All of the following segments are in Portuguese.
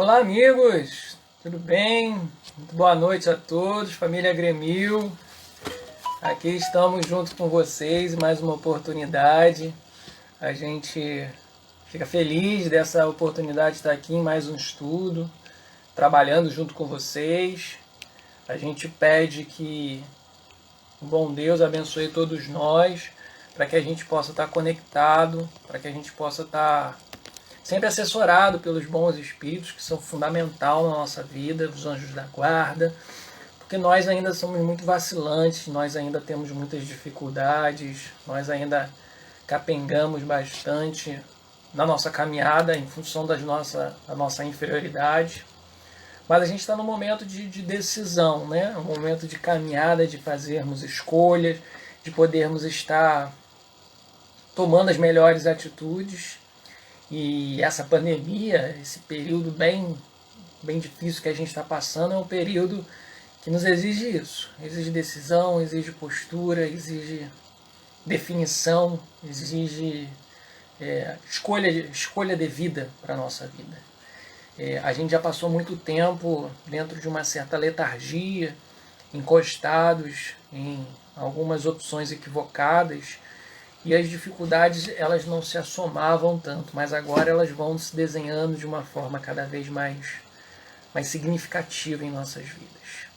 Olá, amigos! Tudo bem? Muito boa noite a todos, família Gremil. Aqui estamos junto com vocês, mais uma oportunidade. A gente fica feliz dessa oportunidade de estar aqui em mais um estudo, trabalhando junto com vocês. A gente pede que o bom Deus abençoe todos nós, para que a gente possa estar conectado, para que a gente possa estar sempre assessorado pelos bons espíritos, que são fundamental na nossa vida, os anjos da guarda, porque nós ainda somos muito vacilantes, nós ainda temos muitas dificuldades, nós ainda capengamos bastante na nossa caminhada em função da nossa inferioridade. Mas a gente está num momento de decisão, né? Um momento de caminhada, de fazermos escolhas, de podermos estar tomando as melhores atitudes. E essa pandemia, esse período bem difícil que a gente está passando, é um período que nos exige isso. Exige decisão, exige postura, exige definição, exige escolha devida para a nossa vida. A gente já passou muito tempo dentro de uma certa letargia, encostados em algumas opções equivocadas, e as dificuldades elas não se assomavam tanto, mas agora elas vão se desenhando de uma forma cada vez mais significativa em nossas vidas.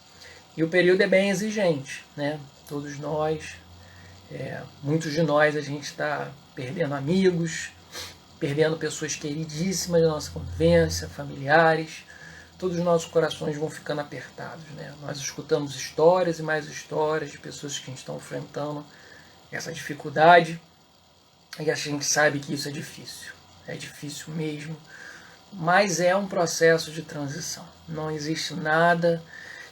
E o período é bem exigente, né? Todos nós, muitos de nós, a gente está perdendo amigos, perdendo pessoas queridíssimas da nossa convivência, familiares. Todos os nossos corações vão ficando apertados, né? Nós escutamos histórias e mais histórias de pessoas que estão enfrentando essa dificuldade, e a gente sabe que isso é difícil mesmo, mas é um processo de transição. Não existe nada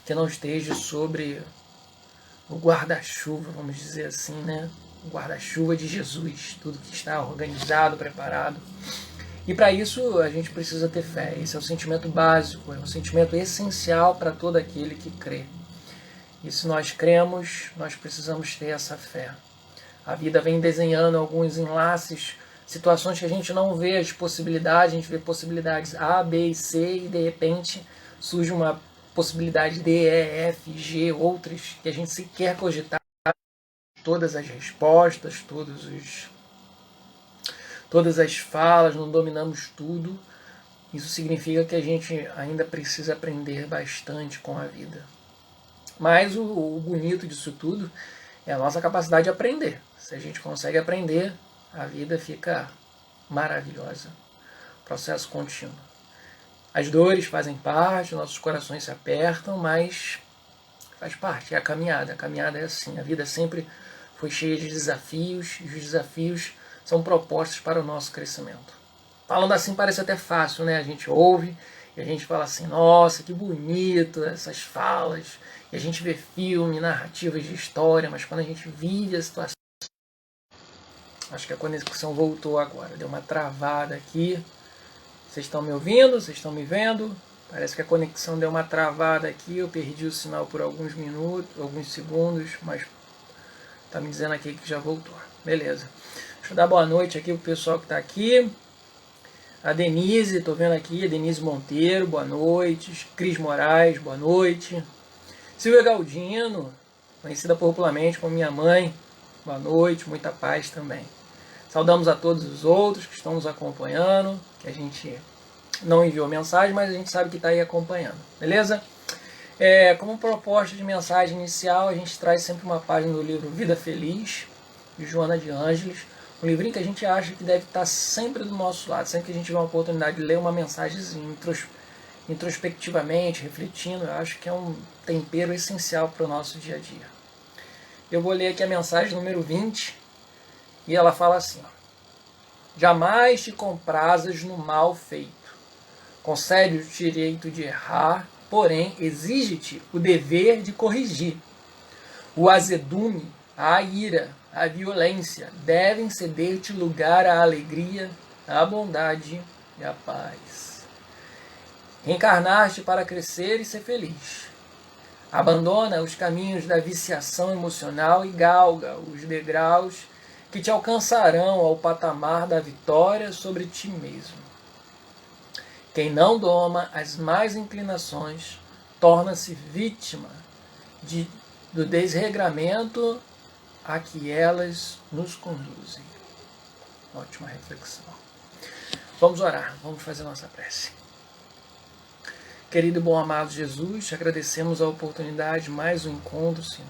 que não esteja sobre o guarda-chuva, vamos dizer assim, né? O guarda-chuva de Jesus, tudo que está organizado, preparado. E para isso a gente precisa ter fé. Esse é o sentimento básico, é um sentimento essencial para todo aquele que crê. E se nós cremos, nós precisamos ter essa fé. A vida vem desenhando alguns enlaces, situações que a gente não vê as possibilidades, a gente vê possibilidades A, B e C, e de repente surge uma possibilidade D, E, F, G, outras que a gente sequer cogitar todas as respostas, todas as falas, não dominamos tudo. Isso significa que a gente ainda precisa aprender bastante com a vida. Mas o bonito disso tudo é a nossa capacidade de aprender. Se a gente consegue aprender, a vida fica maravilhosa. Processo contínuo. As dores fazem parte, nossos corações se apertam, mas faz parte, é a caminhada. A caminhada é assim, a vida sempre foi cheia de desafios, e os desafios são propostas para o nosso crescimento. Falando assim parece até fácil, né? A gente ouve e a gente fala assim, nossa, que bonito essas falas. E a gente vê filme, narrativas de história, mas quando a gente vive a situação... Acho que a conexão voltou agora, deu uma travada aqui. Vocês estão me ouvindo? Vocês estão me vendo? Parece que a conexão deu uma travada aqui, eu perdi o sinal por alguns minutos, alguns segundos, mas tá me dizendo aqui que já voltou. Beleza. Deixa eu dar boa noite aqui pro pessoal que está aqui. A Denise, estou vendo aqui, a Denise Monteiro, boa noite. Cris Moraes, boa noite. Silvia Galdino, conhecida popularmente como minha mãe, boa noite, muita paz também. Saudamos a todos os outros que estão nos acompanhando, que a gente não enviou mensagem, mas a gente sabe que está aí acompanhando, beleza? Como proposta de mensagem inicial, a gente traz sempre uma página do livro Vida Feliz, de Joana de Ângeles, um livrinho que a gente acha que deve estar sempre do nosso lado, sempre que a gente tiver uma oportunidade de ler uma mensagem introspectivamente, refletindo, eu acho que é um tempero essencial para o nosso dia a dia. Eu vou ler aqui a mensagem número 20, e ela fala assim, ó, jamais te comprazas no mal feito, concede o direito de errar, porém exige-te o dever de corrigir. O azedume, a ira, a violência devem ceder-te lugar à alegria, à bondade e à paz. Reencarnaste para crescer e ser feliz. Abandona os caminhos da viciação emocional e galga os degraus que te alcançarão ao patamar da vitória sobre ti mesmo. Quem não doma as más inclinações torna-se vítima do desregramento a que elas nos conduzem. Ótima reflexão. Vamos orar, vamos fazer nossa prece. Querido e bom amado Jesus, te agradecemos a oportunidade, mais um encontro, Senhor.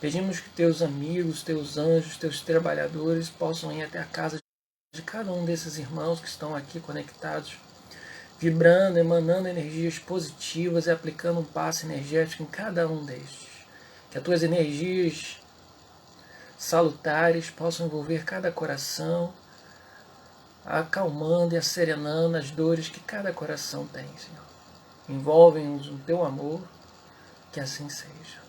Pedimos que teus amigos, teus anjos, teus trabalhadores possam ir até a casa de cada um desses irmãos que estão aqui conectados, vibrando, emanando energias positivas e aplicando um passe energético em cada um destes. Que as tuas energias salutares possam envolver cada coração, acalmando e acerenando as dores que cada coração tem, Senhor. Envolvem-nos no teu amor, que assim seja.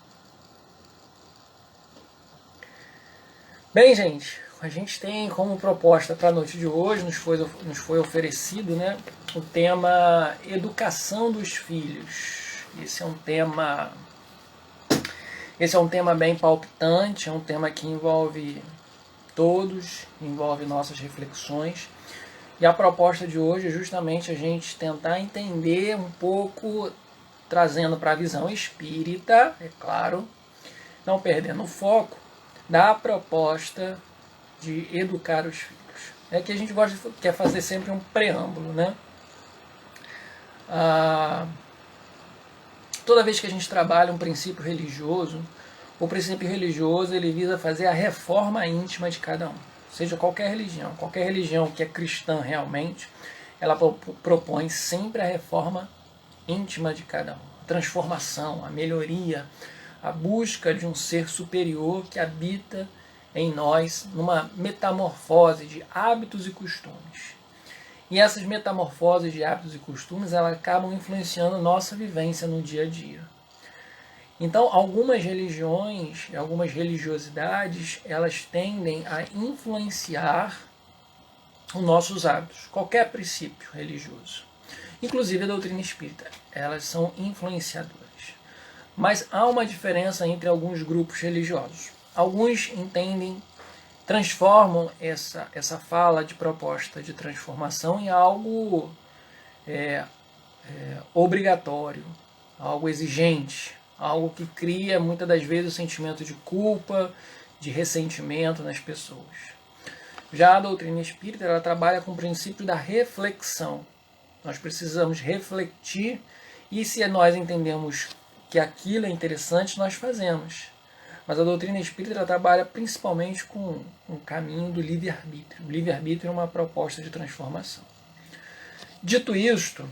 Bem, gente, a gente tem como proposta para a noite de hoje, nos foi oferecido, né, o tema educação dos filhos. Esse é um tema bem palpitante, é um tema que envolve todos, envolve nossas reflexões. E a proposta de hoje é justamente a gente tentar entender um pouco, trazendo para a visão espírita, é claro, não perdendo o foco, da proposta de educar os filhos. É que a gente quer fazer sempre um preâmbulo, né? Toda vez que a gente trabalha um princípio religioso, o princípio religioso ele visa fazer a reforma íntima de cada um. Seja qualquer religião que é cristã realmente, ela propõe sempre a reforma íntima de cada um. A transformação, a melhoria, a busca de um ser superior que habita em nós numa metamorfose de hábitos e costumes. E essas metamorfoses de hábitos e costumes elas acabam influenciando nossa vivência no dia a dia. Então, algumas religiões, algumas religiosidades, elas tendem a influenciar os nossos hábitos, qualquer princípio religioso. Inclusive a doutrina espírita, elas são influenciadoras. Mas há uma diferença entre alguns grupos religiosos. Alguns entendem, transformam essa fala de proposta de transformação em algo obrigatório, algo exigente, algo que cria muitas das vezes o sentimento de culpa, de ressentimento nas pessoas. Já a doutrina espírita ela trabalha com o princípio da reflexão. Nós precisamos refletir e se nós entendemos que aquilo é interessante, nós fazemos. Mas a doutrina espírita trabalha principalmente com o caminho do livre-arbítrio. O livre-arbítrio é uma proposta de transformação. Dito isto,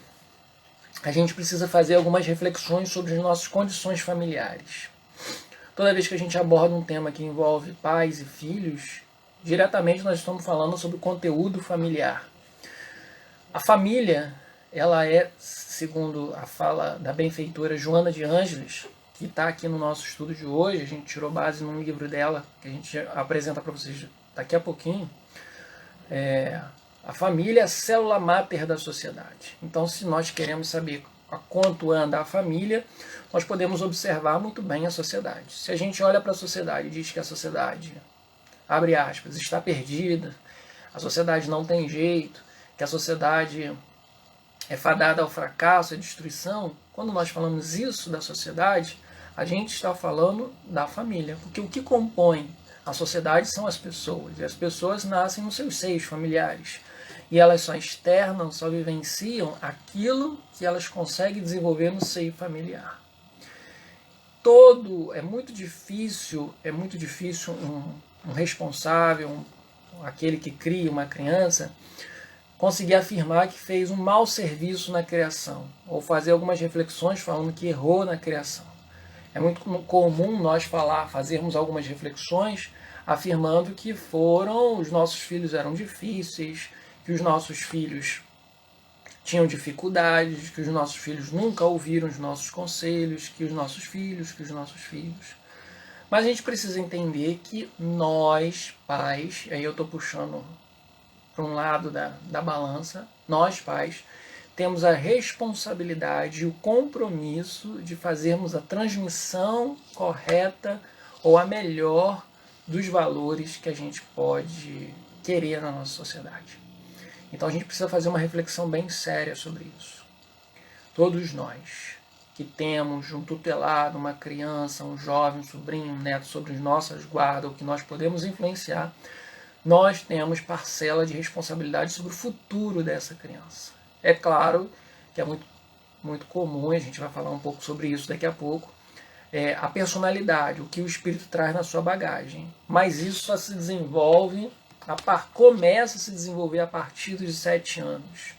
a gente precisa fazer algumas reflexões sobre as nossas condições familiares. Toda vez que a gente aborda um tema que envolve pais e filhos, diretamente nós estamos falando sobre o conteúdo familiar. A família, ela é, segundo a fala da benfeitora Joana de Ângeles, que está aqui no nosso estudo de hoje, a gente tirou base num livro dela, que a gente apresenta para vocês daqui a pouquinho, a família é a célula máter da sociedade. Então, se nós queremos saber a quanto anda a família, nós podemos observar muito bem a sociedade. Se a gente olha para a sociedade e diz que a sociedade, abre aspas, está perdida, a sociedade não tem jeito, que a sociedade é fadada ao fracasso, à destruição, quando nós falamos isso da sociedade, a gente está falando da família. Porque o que compõe a sociedade são as pessoas, e as pessoas nascem nos seus seios familiares. E elas só externam, só vivenciam aquilo que elas conseguem desenvolver no seio familiar. É muito difícil um responsável, aquele que cria uma criança, conseguir afirmar que fez um mau serviço na criação, ou fazer algumas reflexões falando que errou na criação. É muito comum nós fazermos algumas reflexões afirmando que os nossos filhos eram difíceis, que os nossos filhos tinham dificuldades, que os nossos filhos nunca ouviram os nossos conselhos, que os nossos filhos. Mas a gente precisa entender que nós, pais, aí eu estou puxando para um lado da balança, nós, pais, temos a responsabilidade e o compromisso de fazermos a transmissão correta ou a melhor dos valores que a gente pode querer na nossa sociedade. Então a gente precisa fazer uma reflexão bem séria sobre isso. Todos nós que temos um tutelado, uma criança, um jovem, um sobrinho, um neto sobre as nossas guardas, ou que nós podemos influenciar, nós temos parcela de responsabilidade sobre o futuro dessa criança. É claro que é muito comum, a gente vai falar um pouco sobre isso daqui a pouco, a personalidade, o que o espírito traz na sua bagagem. Mas isso só se desenvolve, começa a se desenvolver a partir dos 7 anos.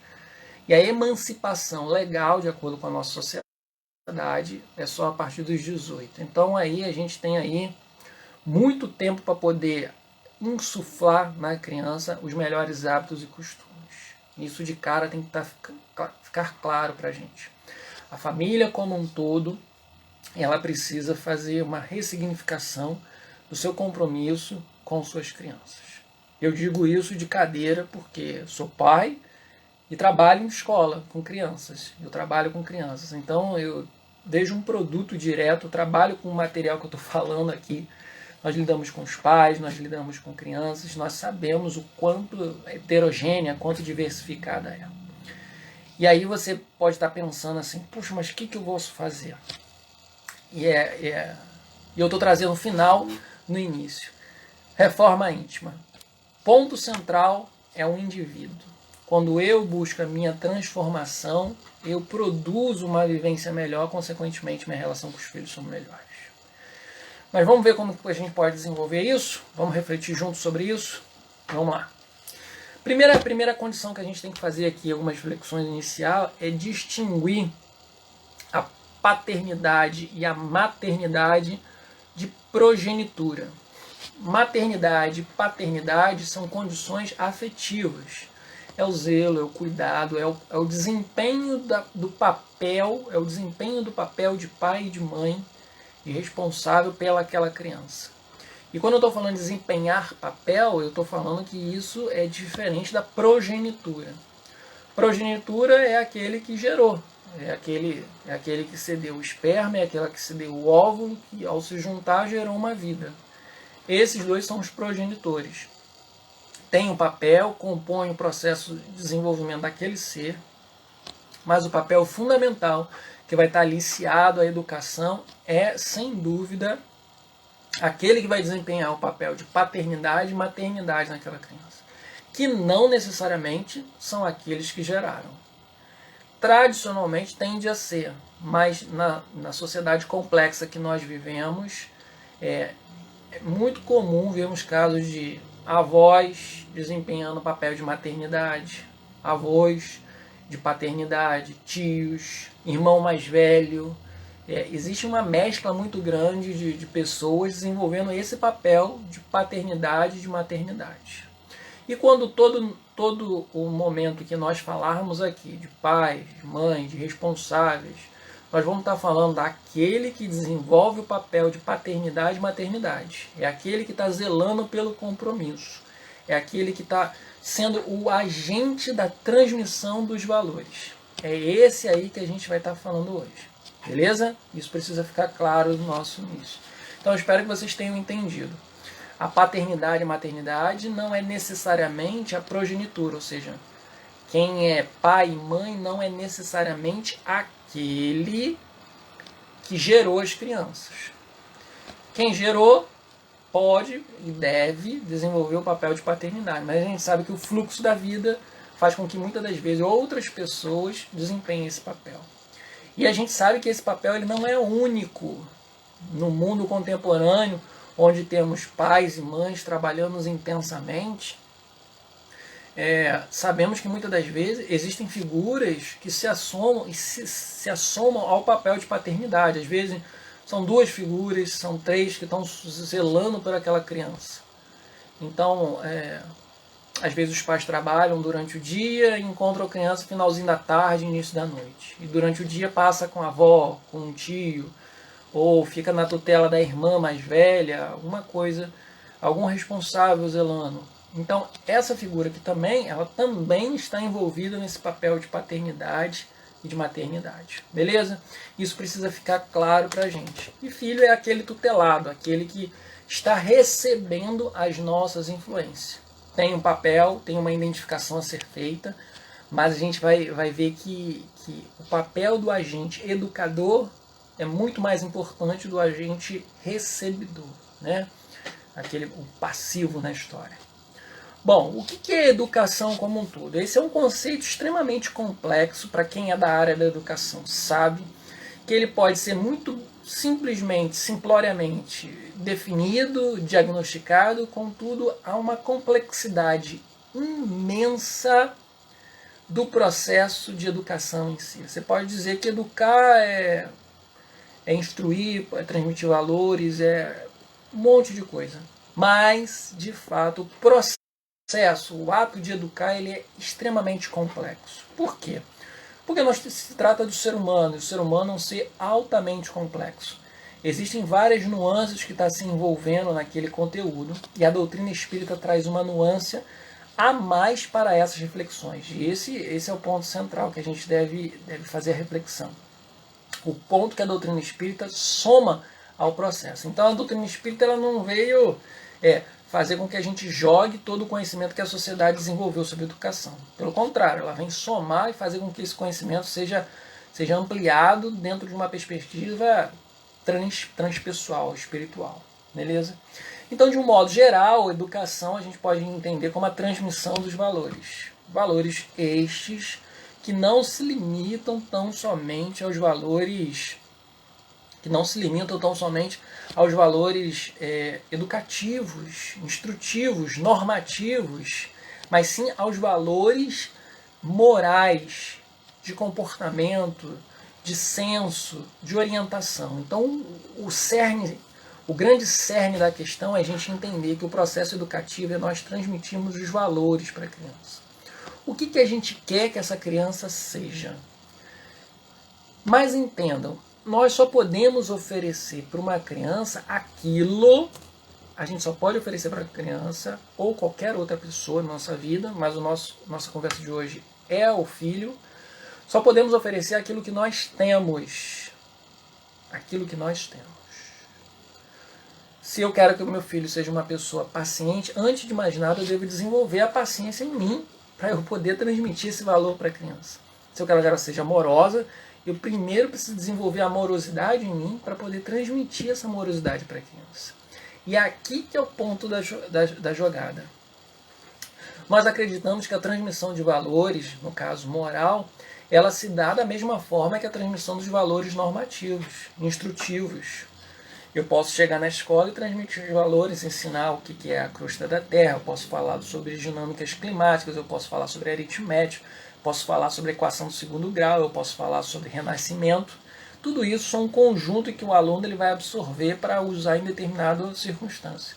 E a emancipação legal, de acordo com a nossa sociedade, é só a partir dos 18. Então aí a gente tem aí muito tempo para poder insuflar na criança os melhores hábitos e costumes. Isso de cara tem que ficar claro para a gente. A família como um todo, ela precisa fazer uma ressignificação do seu compromisso com suas crianças. Eu digo isso de cadeira porque sou pai e trabalho em escola com crianças. Eu trabalho com crianças, então eu vejo um produto direto, trabalho com o material que eu estou falando aqui. Nós lidamos com os pais, nós lidamos com crianças, nós sabemos o quanto heterogênea, quanto diversificada é. E aí você pode estar pensando assim, puxa, mas o que eu posso fazer? E eu estou trazendo o final no início. Reforma íntima. Ponto central é o indivíduo. Quando eu busco a minha transformação, eu produzo uma vivência melhor, consequentemente minha relação com os filhos são melhores. Mas vamos ver como a gente pode desenvolver isso? Vamos refletir juntos sobre isso? Vamos lá. A primeira condição que a gente tem que fazer aqui, algumas reflexões iniciais, é distinguir a paternidade e a maternidade de progenitura. Maternidade e paternidade são condições afetivas. É o zelo, é o cuidado, é o desempenho do papel, é o desempenho do papel de pai e de mãe e responsável pelaquela criança. E quando eu estou falando de desempenhar papel, eu estou falando que isso é diferente da progenitura. Progenitura é aquele que gerou, é aquele que cedeu o esperma, é aquela que cedeu o óvulo, que ao se juntar gerou uma vida. Esses dois são os progenitores. Tem um papel, compõe o processo de desenvolvimento daquele ser, mas o papel fundamental que vai estar aliciado à educação é, sem dúvida, aquele que vai desempenhar o papel de paternidade e maternidade naquela criança, que não necessariamente são aqueles que geraram. Tradicionalmente tende a ser, mas na sociedade complexa que nós vivemos, é muito comum vermos casos de avós desempenhando o papel de maternidade, avós de paternidade, tios, irmão mais velho. Existe uma mescla muito grande de pessoas desenvolvendo esse papel de paternidade e de maternidade. E quando todo o momento que nós falarmos aqui de pais, de mães, de responsáveis, nós vamos estar falando daquele que desenvolve o papel de paternidade e maternidade. É aquele que está zelando pelo compromisso. É aquele que está sendo o agente da transmissão dos valores. É esse aí que a gente vai estar falando hoje. Beleza? Isso precisa ficar claro no nosso início. Então eu espero que vocês tenham entendido. A paternidade e maternidade não é necessariamente a progenitura, ou seja, quem é pai e mãe não é necessariamente aquele que gerou as crianças. Quem gerou pode e deve desenvolver o papel de paternidade, mas a gente sabe que o fluxo da vida faz com que muitas das vezes outras pessoas desempenhem esse papel. E a gente sabe que esse papel ele não é único no mundo contemporâneo, onde temos pais e mães trabalhando intensamente. Sabemos que muitas das vezes existem figuras que se assomam e se assomam ao papel de paternidade. Às vezes são 2 figuras, são 3 que estão zelando por aquela criança. Então, às vezes os pais trabalham durante o dia e encontram a criança no finalzinho da tarde, início da noite. E durante o dia passa com a avó, com um tio, ou fica na tutela da irmã mais velha, alguma coisa, algum responsável zelando. Então, essa figura aqui também, ela também está envolvida nesse papel de paternidade e de maternidade. Beleza? Isso precisa ficar claro para a gente. E filho é aquele tutelado, aquele que está recebendo as nossas influências. tem um papel, tem uma identificação a ser feita, mas a gente vai ver que o papel do agente educador é muito mais importante do agente recebedor, né? O passivo na história. Bom, o que é educação como um todo? Esse é um conceito extremamente complexo para quem é da área da educação, sabe que ele pode ser muito simplesmente, simploriamente definido, diagnosticado, contudo há uma complexidade imensa do processo de educação em si. Você pode dizer que educar é instruir, é transmitir valores, é um monte de coisa. Mas, de fato, o processo, o ato de educar, ele é extremamente complexo. Por quê? Porque se trata do ser humano, e o ser humano é um ser altamente complexo. Existem várias nuances que estão se envolvendo naquele conteúdo, e a doutrina espírita traz uma nuance a mais para essas reflexões. E esse é o ponto central que a gente deve fazer a reflexão. O ponto que a doutrina espírita soma ao processo. Então a doutrina espírita ela não veio fazer com que a gente jogue todo o conhecimento que a sociedade desenvolveu sobre educação. Pelo contrário, ela vem somar e fazer com que esse conhecimento seja ampliado dentro de uma perspectiva transpessoal, espiritual. Beleza? Então, de um modo geral, a educação a gente pode entender como a transmissão dos valores. Valores estes que não se limitam tão somente aos valores educativos, instrutivos, normativos, mas sim aos valores morais, de comportamento, de senso, de orientação. Então, o grande cerne da questão é a gente entender que o processo educativo é nós transmitirmos os valores para a criança. O que a gente quer que essa criança seja? Mas entendam, nós só podemos oferecer para uma criança aquilo, a gente só pode oferecer para a criança ou qualquer outra pessoa na nossa vida, mas nossa conversa de hoje é o filho, só podemos oferecer aquilo que nós temos. Aquilo que nós temos. Se eu quero que o meu filho seja uma pessoa paciente, antes de mais nada eu devo desenvolver a paciência em mim, para eu poder transmitir esse valor para a criança. Se eu quero que ela seja amorosa, eu primeiro preciso desenvolver a amorosidade em mim para poder transmitir essa amorosidade para a criança. E aqui que é o ponto da jogada. Nós acreditamos que a transmissão de valores, no caso moral, ela se dá da mesma forma que a transmissão dos valores normativos, instrutivos. Eu posso chegar na escola e transmitir os valores, ensinar o que é a crosta da Terra, eu posso falar sobre dinâmicas climáticas, eu posso falar sobre aritmética, posso falar sobre a equação do segundo grau, eu posso falar sobre renascimento. Tudo isso é um conjunto que o aluno ele vai absorver para usar em determinada circunstância.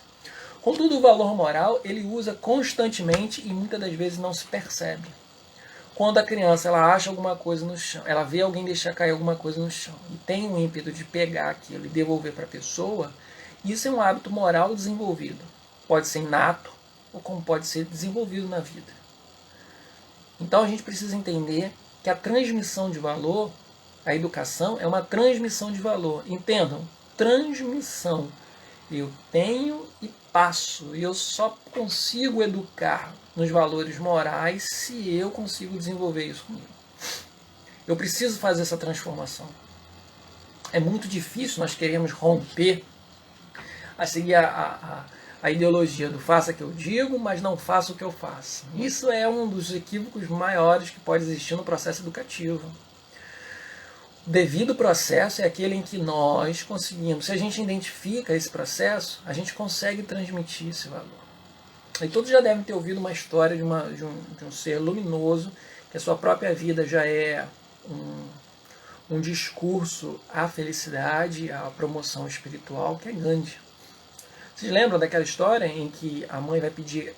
Contudo, o valor moral ele usa constantemente e muitas das vezes não se percebe. Quando a criança ela acha alguma coisa no chão, ela vê alguém deixar cair alguma coisa no chão e tem um ímpeto de pegar aquilo e devolver para a pessoa, isso é um hábito moral desenvolvido. Pode ser inato ou como pode ser desenvolvido na vida. Então a gente precisa entender que a transmissão de valor, a educação é uma transmissão de valor. Entendam, transmissão. Eu tenho e passo, e eu só consigo educar nos valores morais se eu consigo desenvolver isso comigo. Eu preciso fazer essa transformação. É muito difícil, nós queremos romper, a seguir a ideologia do faça o que eu digo, mas não faça o que eu faço. Isso é um dos equívocos maiores que pode existir no processo educativo. O devido processo é aquele em que nós conseguimos, se a gente identifica esse processo, a gente consegue transmitir esse valor. E todos já devem ter ouvido uma história de um ser luminoso, que a sua própria vida já é um discurso à felicidade, à promoção espiritual, que é Gandhi. Vocês lembram daquela história em que a mãe vai pedir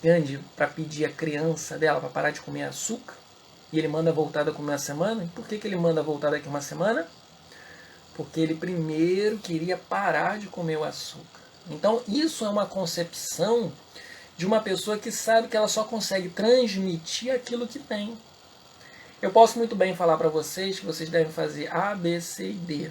Gandhi para pedir a criança dela para parar de comer açúcar? E ele manda voltar daqui uma semana? E por que ele manda voltar daqui uma semana? Porque ele primeiro queria parar de comer o açúcar. Então isso é uma concepção de uma pessoa que sabe que ela só consegue transmitir aquilo que tem. Eu posso muito bem falar para vocês que vocês devem fazer A, B, C e D.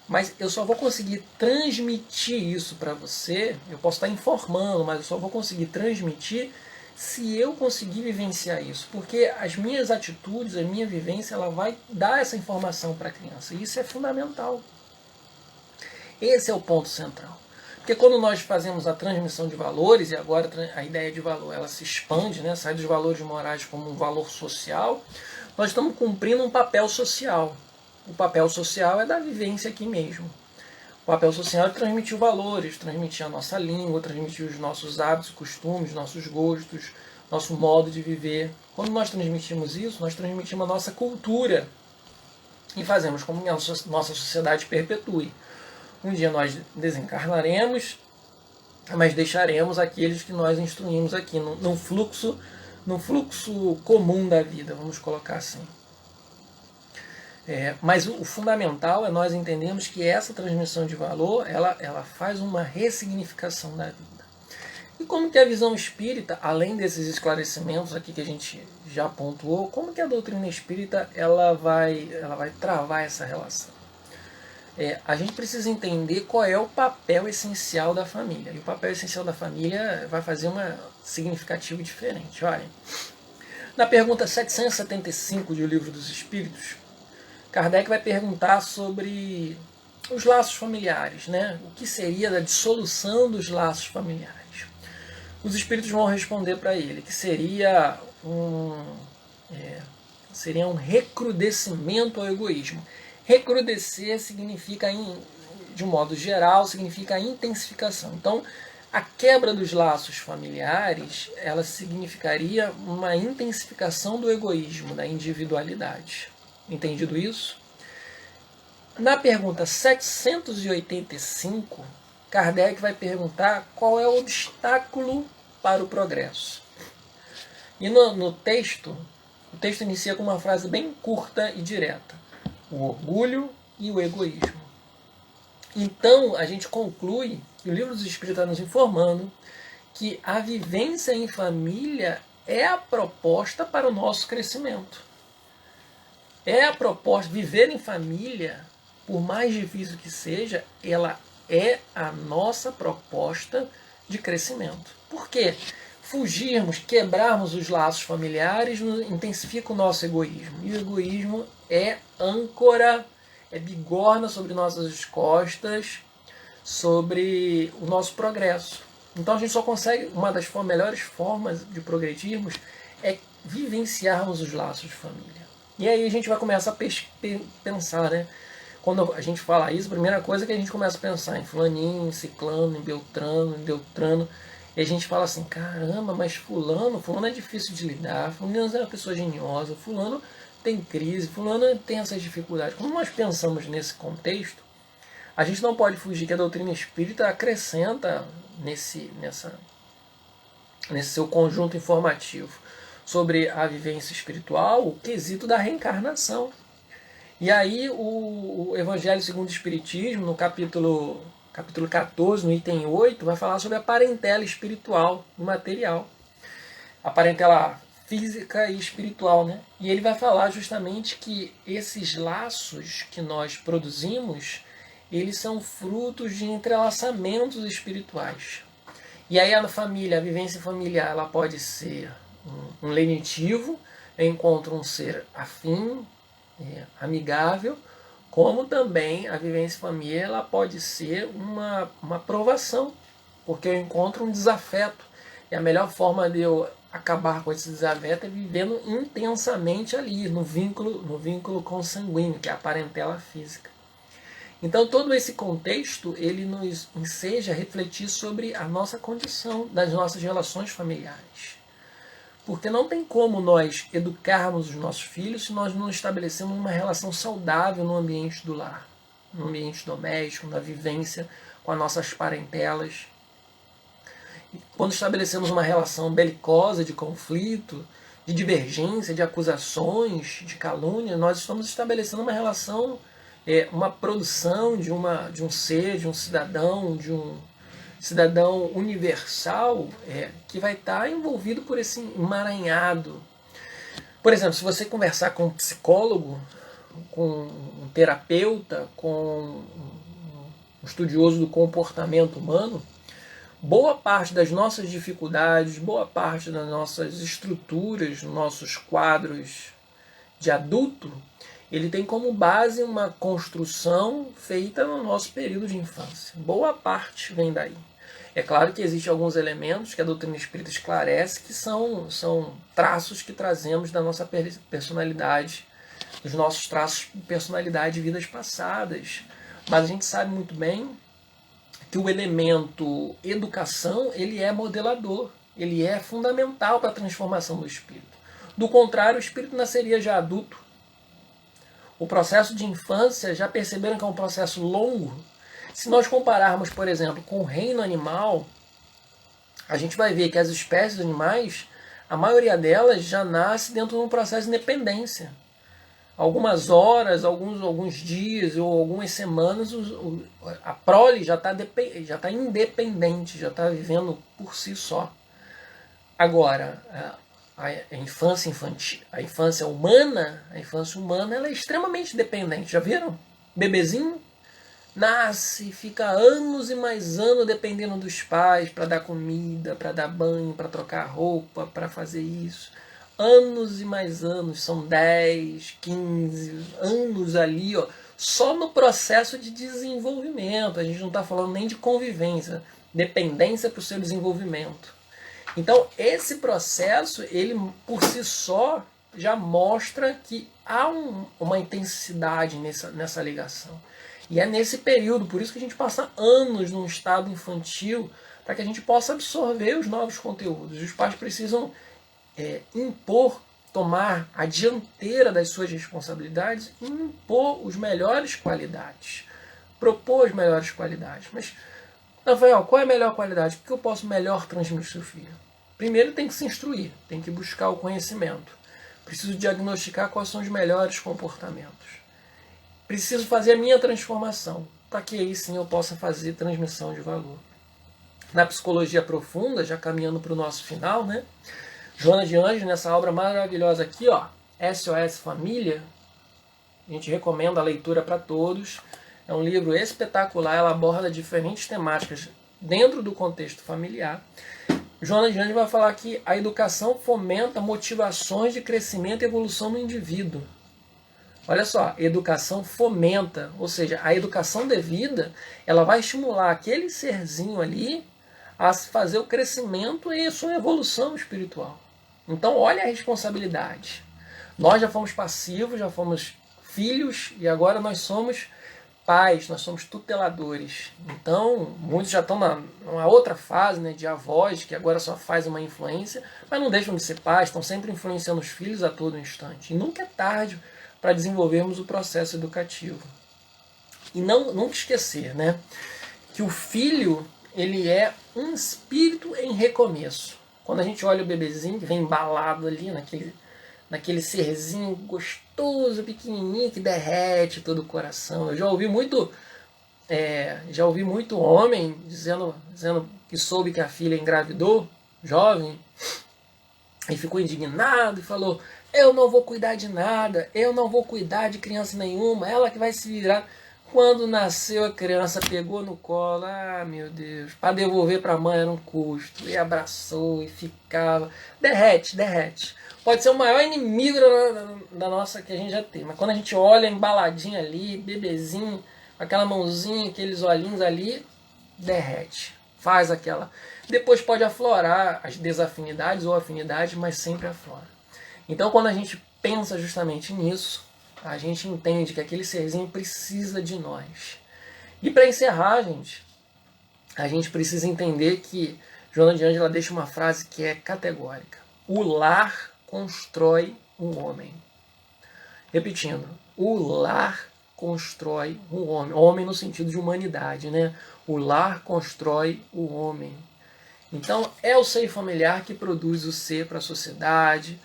Mas eu só vou conseguir transmitir isso para você, eu posso estar informando, mas eu só vou conseguir transmitir se eu conseguir vivenciar isso. Porque as minhas atitudes, a minha vivência, ela vai dar essa informação para a criança. E isso é fundamental. Esse é o ponto central. Porque quando nós fazemos a transmissão de valores, e agora a ideia de valor ela se expande, né, sai dos valores morais como um valor social, nós estamos cumprindo um papel social. O papel social é da vivência aqui mesmo. O papel social é transmitir valores, transmitir a nossa língua, transmitir os nossos hábitos, costumes, nossos gostos, nosso modo de viver. Quando nós transmitimos isso, nós transmitimos a nossa cultura e fazemos com que a nossa sociedade perpetue. Um dia nós desencarnaremos, mas deixaremos aqueles que nós instruímos aqui, num fluxo comum da vida, vamos colocar assim. Mas o fundamental é nós entendermos que essa transmissão de valor, ela faz uma ressignificação da vida. E como que a visão espírita, além desses esclarecimentos aqui que a gente já pontuou, como que a doutrina espírita ela vai travar essa relação? A gente precisa entender qual é o papel essencial da família. E o papel essencial da família vai fazer uma significativa diferente. Olha, na pergunta 775 do Livro dos Espíritos, Kardec vai perguntar sobre os laços familiares, né? O que seria a dissolução dos laços familiares? Os espíritos vão responder para ele que seria um recrudescimento ao egoísmo. Recrudescer significa, de um modo geral, significa a intensificação. Então, a quebra dos laços familiares, ela significaria uma intensificação do egoísmo, da individualidade. Entendido isso? Na pergunta 785, Kardec vai perguntar qual é o obstáculo para o progresso. E no texto, o texto inicia com uma frase bem curta e direta: o orgulho e o egoísmo. Então, a gente conclui que o Livro dos Espíritos está nos informando que a vivência em família é a proposta para o nosso crescimento. É a proposta, viver em família, por mais difícil que seja, ela é a nossa proposta de crescimento. Por quê? Fugirmos, quebrarmos os laços familiares, intensifica o nosso egoísmo. E o egoísmo é âncora, é bigorna sobre nossas costas, sobre o nosso progresso. Então a gente só consegue, uma das melhores formas de progredirmos é vivenciarmos os laços de família. E aí a gente vai começar a pensar, né? Quando a gente fala isso, a primeira coisa é que a gente começa a pensar em fulaninho, em ciclano, em beltrano, e a gente fala assim, caramba, mas fulano é difícil de lidar, fulano é uma pessoa geniosa, fulano tem crise, fulano tem essas dificuldades. Quando nós pensamos nesse contexto, a gente não pode fugir que a doutrina espírita acrescenta nesse seu conjunto informativo sobre a vivência espiritual o quesito da reencarnação. E aí o Evangelho segundo o Espiritismo, no capítulo 14, no item 8, vai falar sobre a parentela espiritual e material. A parentela física e espiritual, né? E ele vai falar justamente que esses laços que nós produzimos, eles são frutos de entrelaçamentos espirituais. E aí a família, a vivência familiar, ela pode ser um lenitivo, eu encontro um ser afim, amigável, como também a vivência familiar ela pode ser uma provação, porque eu encontro um desafeto. E a melhor forma de eu acabar com esse desafeto é vivendo intensamente ali, no vínculo consanguíneo, que é a parentela física. Então todo esse contexto ele nos enseja a refletir sobre a nossa condição, das nossas relações familiares. Porque não tem como nós educarmos os nossos filhos se nós não estabelecemos uma relação saudável no ambiente do lar, no ambiente doméstico, na vivência com as nossas parentelas. Quando estabelecemos uma relação belicosa, de conflito, de divergência, de acusações, de calúnia, nós estamos estabelecendo uma relação, uma produção de um ser, de um cidadão universal que vai estar envolvido por esse emaranhado. Por exemplo, se você conversar com um psicólogo, um terapeuta, com um estudioso do comportamento humano, boa parte das nossas dificuldades, boa parte das nossas estruturas, nossos quadros de adulto, ele tem como base uma construção feita no nosso período de infância. Boa parte vem daí. É claro que existem alguns elementos que a doutrina espírita esclarece que são traços que trazemos da nossa personalidade, dos nossos traços de personalidade de vidas passadas. Mas a gente sabe muito bem que o elemento educação, ele é modelador, ele é fundamental para a transformação do espírito. Do contrário, o espírito nasceria já adulto. O processo de infância, já perceberam que é um processo longo? Se nós compararmos, por exemplo, com o reino animal, a gente vai ver que as espécies animais, a maioria delas já nasce dentro de um processo de independência. Algumas horas, alguns dias ou algumas semanas, a prole já está independente, já está vivendo por si só. Agora, a infância infantil, a infância humana ela é extremamente dependente. Já viram? Bebezinho nasce, fica anos e mais anos dependendo dos pais para dar comida, para dar banho, para trocar roupa, para fazer isso. Anos e mais anos, são 10, 15 anos ali, ó, só no processo de desenvolvimento. A gente não está falando nem de convivência, dependência para o seu desenvolvimento. Então, esse processo, ele por si só já mostra que há uma intensidade nessa ligação. E é nesse período, por isso que a gente passa anos num estado infantil, para que a gente possa absorver os novos conteúdos. Os pais precisam tomar a dianteira das suas responsabilidades e impor as melhores qualidades. Propor as melhores qualidades. Mas, Rafael, qual é a melhor qualidade? O que eu posso melhor transmitir ao seu filho? Primeiro tem que se instruir, tem que buscar o conhecimento. Preciso diagnosticar quais são os melhores comportamentos. Preciso fazer a minha transformação, para que aí sim eu possa fazer transmissão de valor. Na psicologia profunda, já caminhando para o nosso final, né? Joana de Anjos, nessa obra maravilhosa aqui, ó, SOS Família, a gente recomenda a leitura para todos. É um livro espetacular, ela aborda diferentes temáticas dentro do contexto familiar. Joana de Anjos vai falar que a educação fomenta motivações de crescimento e evolução no indivíduo. Olha só, educação fomenta, ou seja, a educação devida, ela vai estimular aquele serzinho ali a fazer o crescimento e a sua evolução espiritual. Então, olha a responsabilidade. Nós já fomos passivos, já fomos filhos e agora nós somos pais, nós somos tuteladores. Então, muitos já estão numa outra fase, né, de avós, que agora só faz uma influência, mas não deixam de ser pais, estão sempre influenciando os filhos a todo instante. E nunca é tarde para desenvolvermos o processo educativo. E nunca esquecer, né, que o filho, ele é um espírito em recomeço. Quando a gente olha o bebezinho que vem embalado ali naquele serzinho gostoso, pequenininho, que derrete todo o coração. Eu já ouvi muito homem dizendo que soube que a filha engravidou, jovem, e ficou indignado e falou: eu não vou cuidar de nada, eu não vou cuidar de criança nenhuma, ela que vai se virar. Quando nasceu a criança, pegou no colo, meu Deus, para devolver para a mãe era um custo, e abraçou e ficava, derrete. Pode ser o maior inimigo da nossa que a gente já tem, mas quando a gente olha embaladinho ali, bebezinho, aquela mãozinha, aqueles olhinhos ali, derrete, faz aquela. Depois pode aflorar as desafinidades ou afinidades, mas sempre aflora. Então, quando a gente pensa justamente nisso, a gente entende que aquele serzinho precisa de nós. E para encerrar, a gente precisa entender que Joana de Anjos deixa uma frase que é categórica. O lar constrói um homem. Repetindo, o lar constrói um homem. Homem no sentido de humanidade, né? O lar constrói o homem. Então, é o seio familiar que produz o ser para a sociedade,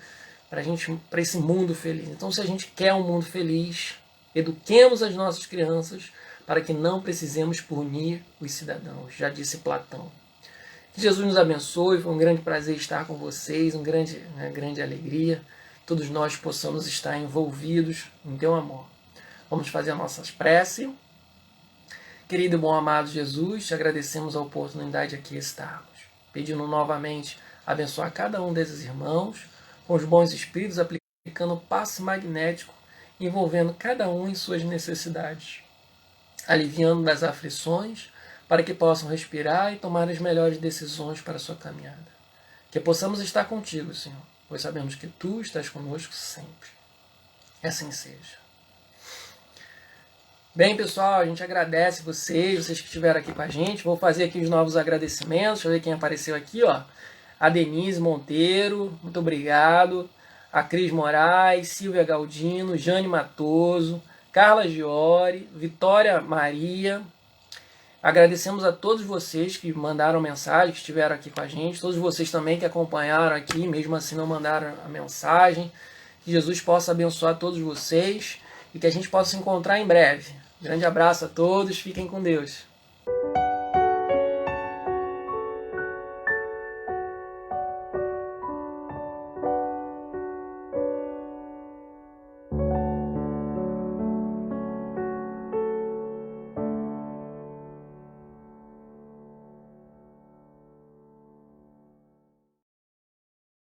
para esse mundo feliz. Então, se a gente quer um mundo feliz, eduquemos as nossas crianças para que não precisemos punir os cidadãos, já disse Platão. Que Jesus nos abençoe, foi um grande prazer estar com vocês, uma grande alegria. Todos nós possamos estar envolvidos em teu amor. Vamos fazer as nossas preces. Querido e bom amado Jesus, te agradecemos a oportunidade de aqui estarmos, pedindo novamente abençoar cada um desses irmãos, com os bons espíritos, aplicando o passe magnético, envolvendo cada um em suas necessidades, aliviando das aflições, para que possam respirar e tomar as melhores decisões para a sua caminhada. Que possamos estar contigo, Senhor, pois sabemos que Tu estás conosco sempre. Que assim seja. Bem, pessoal, a gente agradece vocês que estiveram aqui com a gente. Vou fazer aqui os novos agradecimentos. Deixa eu ver quem apareceu aqui, ó. A Denise Monteiro, muito obrigado. A Cris Moraes, Silvia Galdino, Jane Matoso, Carla Giori, Vitória Maria. Agradecemos a todos vocês que mandaram mensagem, que estiveram aqui com a gente, todos vocês também que acompanharam aqui, mesmo assim não mandaram a mensagem. Que Jesus possa abençoar todos vocês e que a gente possa se encontrar em breve. Grande abraço a todos, fiquem com Deus.